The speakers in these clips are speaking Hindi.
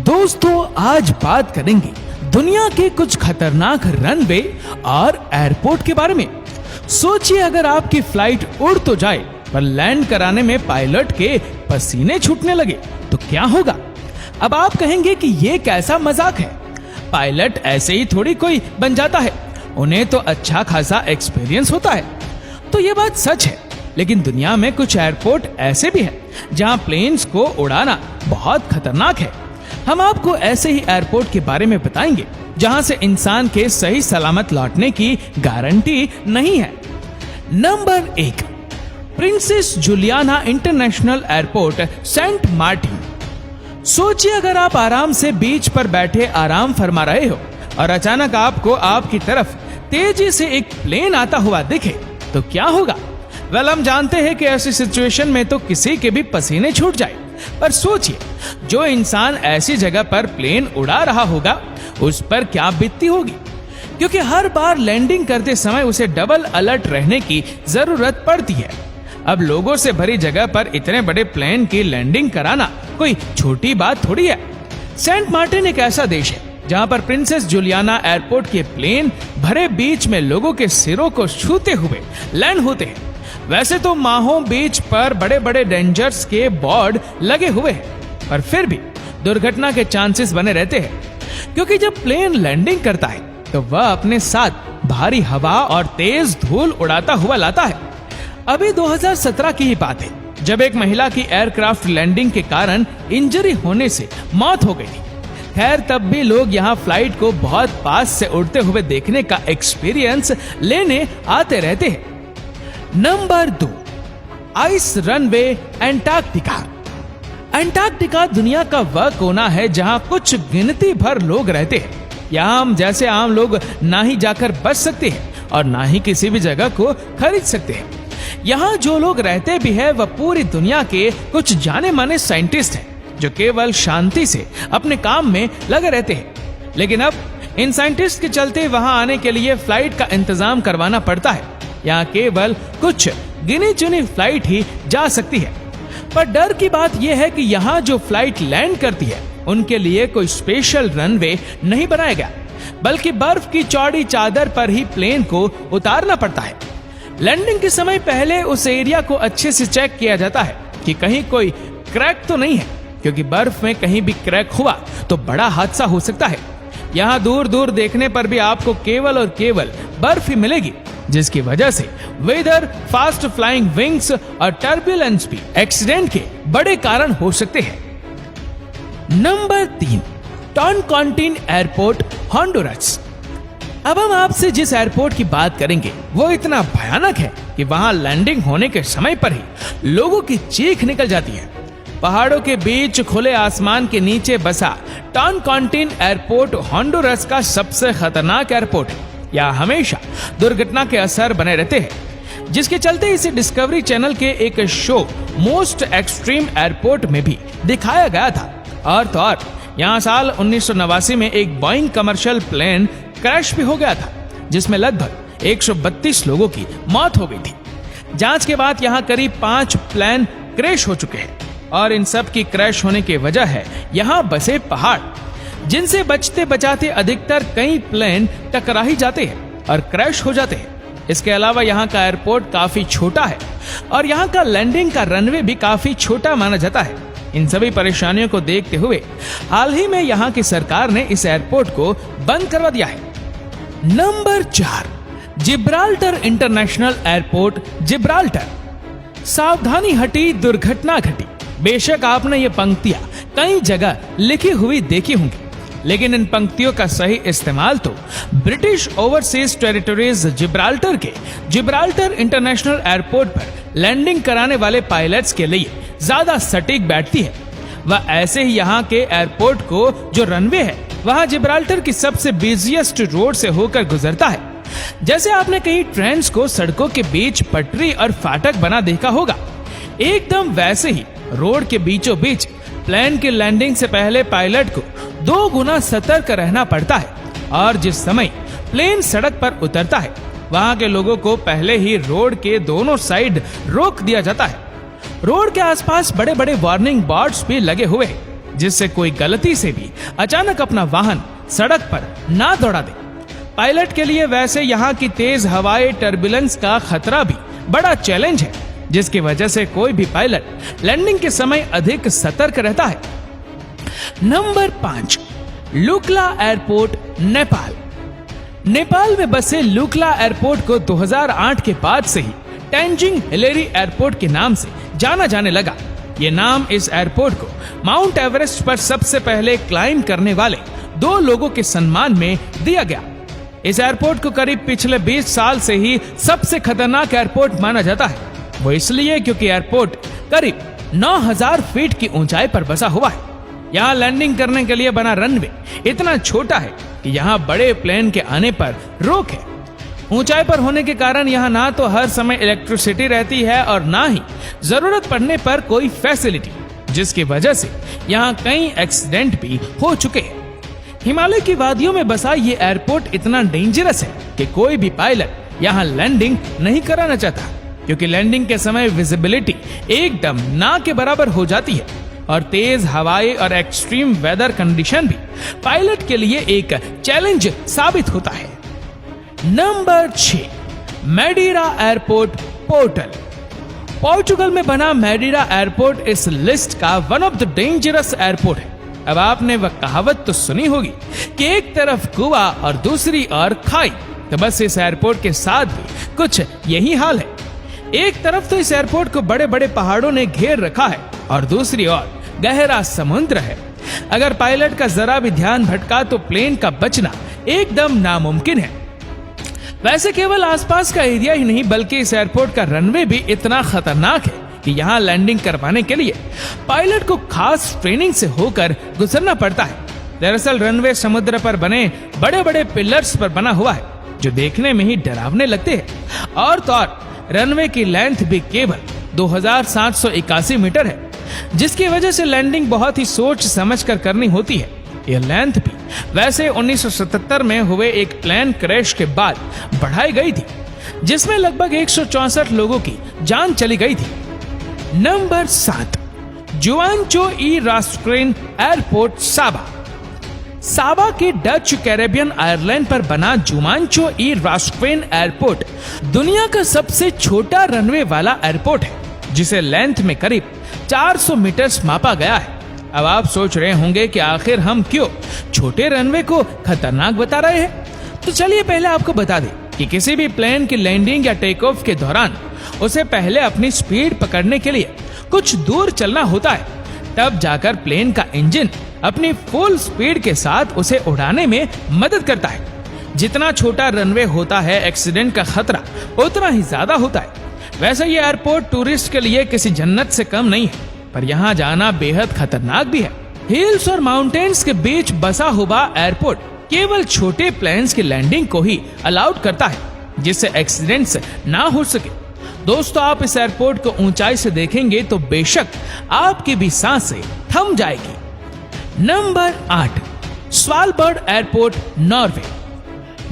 दोस्तों आज बात करेंगे दुनिया के कुछ खतरनाक रनवे और एयरपोर्ट के बारे में। सोचिए अगर आपकी फ्लाइट उड़ तो जाए पर लैंड कराने में पायलट के पसीने छूटने लगे तो क्या होगा। अब आप कहेंगे कि ये कैसा मजाक है, पायलट ऐसे ही थोड़ी कोई बन जाता है, उन्हें तो अच्छा खासा एक्सपीरियंस होता है। तो ये बात सच है, लेकिन दुनिया में कुछ एयरपोर्ट ऐसे भी हैं जहां प्लेन्स को उड़ाना बहुत खतरनाक है। हम आपको ऐसे ही एयरपोर्ट के बारे में बताएंगे जहां से इंसान के सही सलामत लौटने की गारंटी नहीं है। Number 1, Princess Juliana International Airport, Saint Martin. सोचिए अगर आप आराम से बीच पर बैठे आराम फरमा रहे हो और अचानक आपको आपकी तरफ तेजी से एक प्लेन आता हुआ दिखे तो क्या होगा। वेल हम जानते हैं कि ऐसी सिचुएशन में तो किसी के भी पसीने छूट जाए, पर सोचिए जो इंसान ऐसी जगह पर प्लेन उड़ा रहा होगा उस पर क्या बीतती होगी, क्योंकि हर बार लैंडिंग करते समय उसे डबल अलर्ट रहने की जरूरत पड़ती है। अब लोगों से भरी जगह पर इतने बड़े प्लेन की लैंडिंग कराना कोई छोटी बात थोड़ी है। सेंट मार्टिन एक ऐसा देश है जहां पर प्रिंसेस जुलियाना एयरपोर्ट के प्लेन भरे बीच में लोगों के सिरों को छूते हुए लैंड होते हैं। वैसे तो माहो बीच पर बड़े बड़े डेंजर्स के बोर्ड लगे हुए हैं, पर फिर भी दुर्घटना के चांसेस बने रहते हैं, क्योंकि जब प्लेन लैंडिंग करता है तो वह अपने साथ भारी हवा और तेज धूल उड़ाता हुआ लाता है। अभी 2017 की ही बात है जब एक महिला की एयरक्राफ्ट लैंडिंग के कारण इंजरी होने से मौत हो गई थी। खैर तब भी लोग यहाँ फ्लाइट को बहुत पास से उड़ते हुए देखने का एक्सपीरियंस लेने आते रहते हैं। Number 2, ice runway, Antarctica. Antarctica दुनिया का वह कोना है जहां कुछ गिनती भर लोग रहते हैं। यहाँ हम जैसे आम लोग ना ही जाकर बच सकते हैं और ना ही किसी भी जगह को खरीद सकते हैं। यहाँ जो लोग रहते भी है वह पूरी दुनिया के कुछ जाने माने साइंटिस्ट हैं जो केवल शांति से अपने काम में लगे रहते हैं। लेकिन अब इन साइंटिस्ट के चलते वहां आने के लिए फ्लाइट का इंतजाम करवाना पड़ता है। यहाँ केवल कुछ गिनी चुनी फ्लाइट ही जा सकती है, पर डर की बात यह है कि यहाँ जो फ्लाइट लैंड करती है उनके लिए कोई स्पेशल रनवे नहीं बनाया गया, बल्कि बर्फ की चौड़ी चादर पर ही प्लेन को उतारना पड़ता है। लैंडिंग के समय पहले उस एरिया को अच्छे से चेक किया जाता है कि कहीं कोई क्रैक तो नहीं है, क्योंकि बर्फ में कहीं भी क्रैक हुआ तो बड़ा हादसा हो सकता है। यहाँ दूर दूर देखने पर भी आपको केवल और केवल बर्फ ही मिलेगी, जिसकी वजह से वेदर, फास्ट फ्लाइंग विंग्स और टर्बुलेंस भी एक्सीडेंट के बड़े कारण हो सकते हैं। Number 3, Toncontin airport, Honduras. अब हम आपसे जिस एयरपोर्ट की बात करेंगे वो इतना भयानक है कि वहां लैंडिंग होने के समय पर ही लोगों की चीख निकल जाती है। पहाड़ों के बीच खुले आसमान के नीचे बसा टॉनकॉन्टिन एयरपोर्ट होंडुरस का सबसे खतरनाक एयरपोर्ट है। यहाँ हमेशा दुर्घटना के असर बने रहते हैं, जिसके चलते इसे डिस्कवरी चैनल के एक शो मोस्ट एक्सट्रीम एयरपोर्ट में भी दिखाया गया था। और तो और यहाँ साल 1989 में एक बोइंग कमर्शियल प्लेन क्रैश भी हो गया था, जिसमें लगभग 132 लोगों की मौत हो गई थी। जांच के बाद यहाँ करीब 5 प्लेन क्रैश हो चुके हैं और इन सब की क्रैश होने की वजह है यहाँ बसे पहाड़, जिनसे बचते बचाते अधिकतर कई प्लेन टकरा ही जाते हैं और क्रैश हो जाते हैं। इसके अलावा यहाँ का एयरपोर्ट काफी छोटा है और यहाँ का लैंडिंग का रनवे भी काफी छोटा माना जाता है। इन सभी परेशानियों को देखते हुए हाल ही में यहाँ की सरकार ने इस एयरपोर्ट को बंद करवा दिया है। Number 4, Gibraltar international airport, Gibraltar. सावधानी हटी, दुर्घटना घटी। बेशक आपने ये पंक्तियां कई जगह लिखी हुई देखी होंगी, लेकिन इन पंक्तियों का सही इस्तेमाल तो ब्रिटिश ओवरसीज टेरिटरीज जिब्राल्टर के जिब्राल्टर इंटरनेशनल एयरपोर्ट पर लैंडिंग कराने वाले पायलट्स के लिए ज्यादा सटीक बैठती है। वह ऐसे ही यहाँ के एयरपोर्ट को जो रनवे है वहाँ जिब्राल्टर की सबसे बिजिएस्ट रोड से होकर गुजरता है। जैसे आपने कई ट्रेन्स को सड़कों के बीच पटरी और फाटक बना देखा होगा, एकदम वैसे ही रोड के बीचों बीच प्लेन की लैंडिंग से पहले पायलट को 2 गुना सतर्क रहना पड़ता है, और जिस समय प्लेन सड़क पर उतरता है वहां के लोगों को पहले ही रोड के दोनों साइड रोक दिया जाता है। रोड के आसपास बड़े बड़े वार्निंग बोर्ड्स भी लगे हुए हैं, जिससे कोई गलती से भी अचानक अपना वाहन सड़क पर ना दौड़ा दे। पायलट के लिए वैसे यहाँ की तेज हवाएं टर्बुलेंस का खतरा भी बड़ा चैलेंज है, जिसकी वजह से कोई भी पायलट लैंडिंग के समय अधिक सतर्क रहता है। Number 5, Lukla airport, Nepal. नेपाल में बसे लुक्ला एयरपोर्ट को 2008 के बाद से ही तेंजिंग हिलेरी एयरपोर्ट के नाम से जाना जाने लगा। ये नाम इस एयरपोर्ट को माउंट एवरेस्ट पर सबसे पहले क्लाइंब करने वाले 2 लोगों के सम्मान में दिया गया। इस एयरपोर्ट को करीब पिछले 20 साल से ही सबसे खतरनाक एयरपोर्ट माना जाता है। वो इसलिए क्योंकि एयरपोर्ट करीब 9000 फीट की ऊंचाई पर बसा हुआ है। यहाँ लैंडिंग करने के लिए बना रनवे इतना छोटा है कि यहाँ बड़े प्लेन के आने पर रोक है। ऊंचाई पर होने के कारण यहाँ ना तो हर समय इलेक्ट्रिसिटी रहती है और ना ही जरूरत पड़ने पर कोई फैसिलिटी, जिसकी वजह से यहाँ कई एक्सीडेंट भी हो चुके हैं। हिमालय की वादियों में बसा ये एयरपोर्ट इतना डेंजरस है कि कोई भी पायलट यहाँ लैंडिंग नहीं कराना चाहता, क्योंकि लैंडिंग के समय विजिबिलिटी एकदम ना के बराबर हो जाती है और तेज हवाएं और एक्सट्रीम वेदर कंडीशन भी पायलट के लिए एक चैलेंज साबित होता है। Number 6, Madeira airport, Portugal. Portugal में बना मैडीरा एयरपोर्ट इस लिस्ट का one of the dangerous airport है। अब आपने वह कहावत तो सुनी होगी कि एक तरफ कुआं और दूसरी ओर खाई, तो बस इस एयरपोर्ट के साथ भी कुछ यही हाल है। एक तरफ तो इस एयरपोर्ट को बड़े बड़े पहाड़ों ने घेर रखा है और दूसरी ओर गहरा समुद्र है। अगर पायलट का जरा भी ध्यान भटका तो प्लेन का बचना एकदम नामुमकिन है। वैसे केवल आसपास का एरिया ही नहीं, बल्कि इस एयरपोर्ट का रनवे भी इतना खतरनाक है कि यहाँ लैंडिंग करवाने के लिए पायलट को खास ट्रेनिंग से होकर गुजरना पड़ता है। दरअसल रनवे समुद्र पर बने बड़े बड़े पिलर्स पर बना हुआ है, जो देखने में ही डरावने लगते हैं। और तो और रनवे की लेंथ भी केवल 2781 मीटर है, जिसकी वजह से लैंडिंग बहुत ही सोच समझ कर करनी होती है। यह लेंथ भी वैसे 1977 में हुए एक प्लेन क्रैश के बाद बढ़ाई गई थी, जिसमें लगभग 164 लोगों की जान चली गई थी। नंबर 7, जुआनचो ई रास्ट्रेन एयरपोर्ट, साबा। साबा के डच कैरेबियन आयरलैंड पर बना जुआनचो ई रास्ट्रेन एयरपोर्ट दुनिया का सबसे छोटा रनवे वाला एयरपोर्ट है, जिसे लेंथ में करीब 400 मीटर मापा गया है। अब आप सोच रहे होंगे कि आखिर हम क्यों छोटे रनवे को खतरनाक बता रहे हैं, तो चलिए पहले आपको बता दें कि किसी भी प्लेन की लैंडिंग या टेक ऑफ के दौरान उसे पहले अपनी स्पीड पकड़ने के लिए कुछ दूर चलना होता है, तब जाकर प्लेन का इंजन अपनी फुल स्पीड के साथ उसे उड़ाने में मदद करता है। जितना छोटा रनवे होता है, एक्सीडेंट का खतरा उतना ही ज्यादा होता है। वैसे ये एयरपोर्ट टूरिस्ट के लिए किसी जन्नत से कम नहीं है, पर यहाँ जाना बेहद खतरनाक भी है। हिल्स और माउंटेन्स के बीच बसा हुआ एयरपोर्ट केवल छोटे प्लेन्स की लैंडिंग को ही अलाउड करता है, जिससे एक्सीडेंट्स ना हो सके। दोस्तों, आप इस एयरपोर्ट को ऊंचाई से देखेंगे तो बेशक आपकी भी सांसें थम जाएगी। Number 8, Svalbard airport, Norway.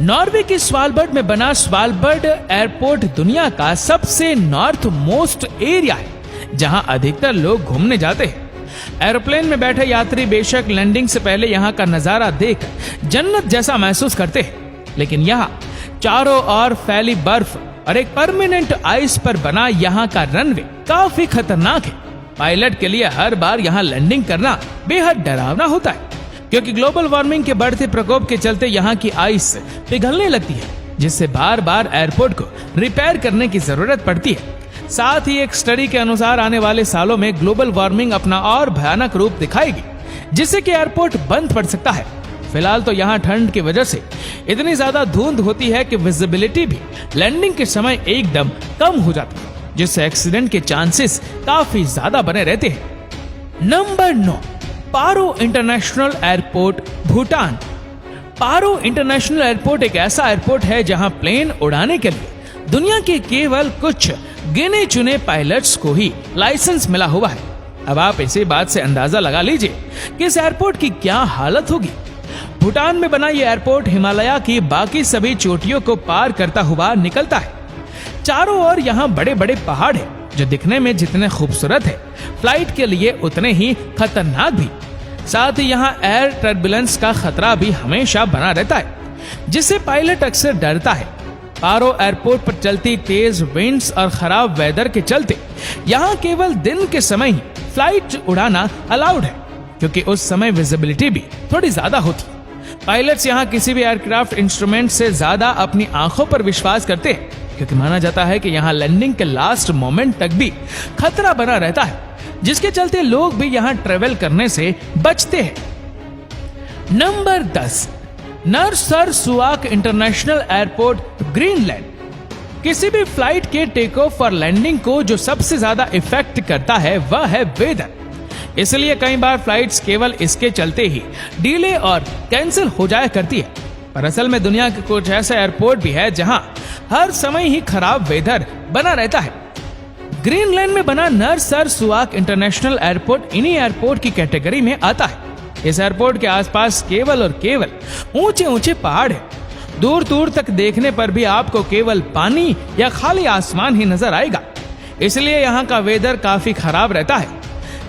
Norway के स्वालबर्ड में बना स्वालबर्ड एयरपोर्ट दुनिया का सबसे नॉर्थ मोस्ट एरिया है, जहां अधिकतर लोग घूमने जाते हैं। एरोप्लेन में बैठे यात्री बेशक लैंडिंग से पहले यहाँ का नजारा देख जन्नत जैसा महसूस करते हैं, लेकिन यहाँ चारों ओर फैली बर्फ और एक परमानेंट आइस पर बना यहाँ का रनवे काफी खतरनाक है। पायलट के लिए हर बार यहाँ लैंडिंग करना बेहद डरावना होता है, क्योंकि ग्लोबल वार्मिंग के बढ़ते प्रकोप के चलते यहाँ की आइस पिघलने लगती है, जिससे बार बार एयरपोर्ट को रिपेयर करने की जरूरत पड़ती है। साथ ही एक स्टडी के अनुसार आने वाले सालों में ग्लोबल वार्मिंग अपना और भयानक रूप दिखाएगी, जिससे कि एयरपोर्ट बंद पड़ सकता है। फिलहाल तो यहाँ ठंड की वजह से इतनी ज्यादा धुंध होती है कि विजिबिलिटी भी लैंडिंग के समय एकदम कम हो जाती है, जिससे एक्सीडेंट के चांसेस काफी ज्यादा बने रहते हैं। नंबर 9, पारो इंटरनेशनल एयरपोर्ट, भूटान। पारो इंटरनेशनल एयरपोर्ट एक ऐसा एयरपोर्ट है जहां प्लेन उड़ाने के लिए दुनिया के केवल कुछ गिने चुने पायलट्स को ही लाइसेंस मिला हुआ है। अब आप इसी बात से अंदाजा लगा लीजिए कि इस एयरपोर्ट की क्या हालत होगी। भूटान में बना यह एयरपोर्ट हिमालय की बाकी सभी चोटियों को पार करता हुआ निकलता है। चारों ओर यहाँ बड़े बड़े पहाड़ हैं, जो दिखने में जितने खूबसूरत है, फ्लाइट के लिए उतने ही खतरनाक भी। साथ ही यहाँ एयर टर्बुलेंस का खतरा भी हमेशा बना रहता है, जिससे पायलट अक्सर डरता है। पारो एयरपोर्ट पर चलती तेज विंड्स और खराब वेदर के चलते यहाँ केवल दिन के समय ही फ्लाइट उड़ाना अलाउड है, क्योंकि उस समय विजिबिलिटी भी थोड़ी ज्यादा होती है। पायलट्स यहाँ किसी भी एयरक्राफ्ट इंस्ट्रूमेंट से ज्यादा अपनी आंखों पर विश्वास करते हैं, क्योंकि माना जाता है कि यहाँ लैंडिंग के लास्ट मोमेंट तक भी खतरा बना रहता है, जिसके चलते लोग भी यहाँ ट्रेवल करने से बचते हैं। Number 10, Narsarsuaq international airport, Greenland. किसी भी फ्लाइट के टेक ऑफ और लैंडिंग को जो सबसे ज्यादा इफेक्ट करता है वह है वेदर, इसलिए कई बार फ्लाइट्स केवल इसके चलते ही डिले और कैंसिल हो जाया करती है। पर असल में दुनिया के कुछ ऐसे एयरपोर्ट भी है जहां हर समय ही खराब वेदर बना रहता है। ग्रीनलैंड में बना नरसरसुआक इंटरनेशनल एयरपोर्ट इन्हीं एयरपोर्ट की कैटेगरी में आता है। इस एयरपोर्ट के आसपास केवल और केवल ऊंचे ऊंचे पहाड़ है। दूर दूर तक देखने पर भी आपको केवल पानी या खाली आसमान ही नजर आएगा, इसलिए यहाँ का वेदर काफी खराब रहता है।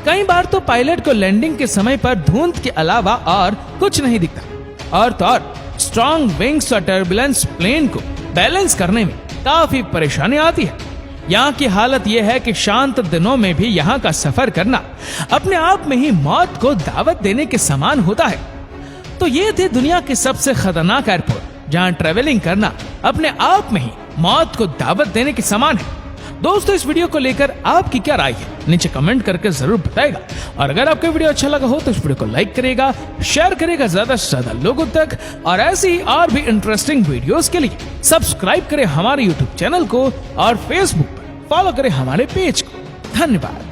कई बार तो पायलट को लैंडिंग के समय पर धुंध के अलावा और कुछ नहीं दिखता, और तो और स्ट्रॉन्ग विंग्स और टर्बुलेंस प्लेन को बैलेंस करने में काफी परेशानी आती है। यहाँ की हालत यह है कि शांत दिनों में भी यहाँ का सफर करना अपने आप में ही मौत को दावत देने के समान होता है। तो ये थे दुनिया के सबसे खतरनाक एयरपोर्ट जहाँ ट्रेवलिंग करना अपने आप में ही मौत को दावत देने के समान है। दोस्तों, इस वीडियो को लेकर आपकी क्या राय है नीचे कमेंट करके जरूर बताएगा, और अगर आपको वीडियो अच्छा लगा हो तो इस वीडियो को लाइक करेगा, शेयर करेगा ज्यादा से ज्यादा लोगों तक, और ऐसी और भी इंटरेस्टिंग वीडियोस के लिए सब्सक्राइब करें हमारे यूट्यूब चैनल को और फेसबुक पर फॉलो करें हमारे पेज को। धन्यवाद।